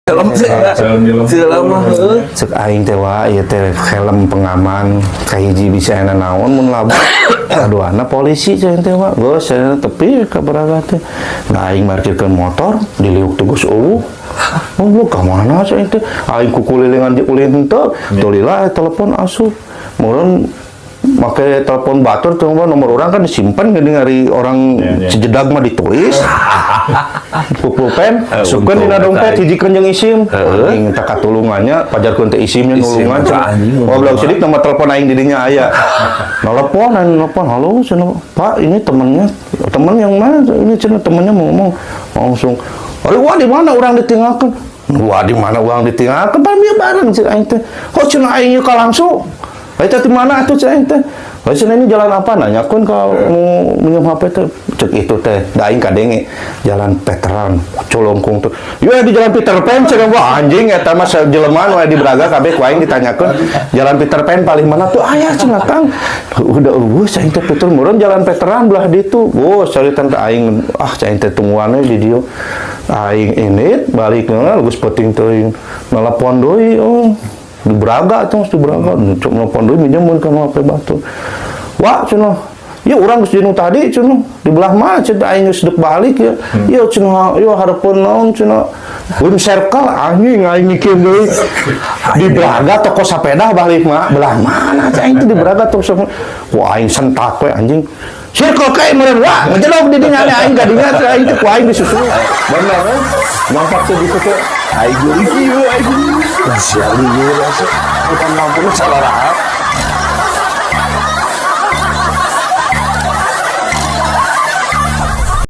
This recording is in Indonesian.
Film cek aing teh wa ieu teh helm pengaman kahiji bisa enak naon mun labuh aduana polisi cenah teh wa geus cenah tepi ka baraga teh nah aing markirkeun motor diliuk tugas eueuh oh lu ka mana cenah teh aing kukulilingan di ulin henteu tolila telepon asup meureun make telepon batur tuh nomor orang kan disimpan gini ngari orang Cijedag mah ditulis pulpen sukeun dina dompet hijikeun jeung isim aing minta katulungannya pajarkeun teh isimnya nulungan oh belang sidik nomor telepon aing di dinya aya nelpon halo cenah Pak ini temen yang mana ini cenah temennya mau ngomong langsung wah di mana orang ditinggalkan wah di mana orang ditinggalkan pamia bareng cek aing teh oh cenah aing ka langsung Ayo di mana atuh cek teh? Cenah ini jalan apa nanya kun kalau mau minjem HP teh cek itu teh da aing kadenge jalan Veteran Colongkung tuh. Yo di jalan Peter Pan cek wah anjing eta mah sajeleman we di Braga kabeh ku aing ditanyakeun jalan Peter Pan paling mana tuh aya cenah Kang. Udah aing teh Peter meureun jalan Veteran belah ditu. Carita teh aing aing teh tungguan we di dieu. Aing ini balik geus penting teuing nelpon deui di Braga tuh di Braga cok nelpon deui minjeun ka HP batu wah cenah ya urang geus jenuh tadi cenah di belah mana cenah aing geus deuk balik ya ya cenah ya hareupeun naon cenah Wim Circle anjing aing mikir deui di Braga toko sepeda balik mah belah mana aing teh di Braga toko sepeda wah aing sentak we anjing Circle kae meureun wah ngejelog di dinya aing gadinya aing teh ku aing disusul bener we mangkat teh di situ aing geulis ieu aing sial ieu rasa bukan mampu salah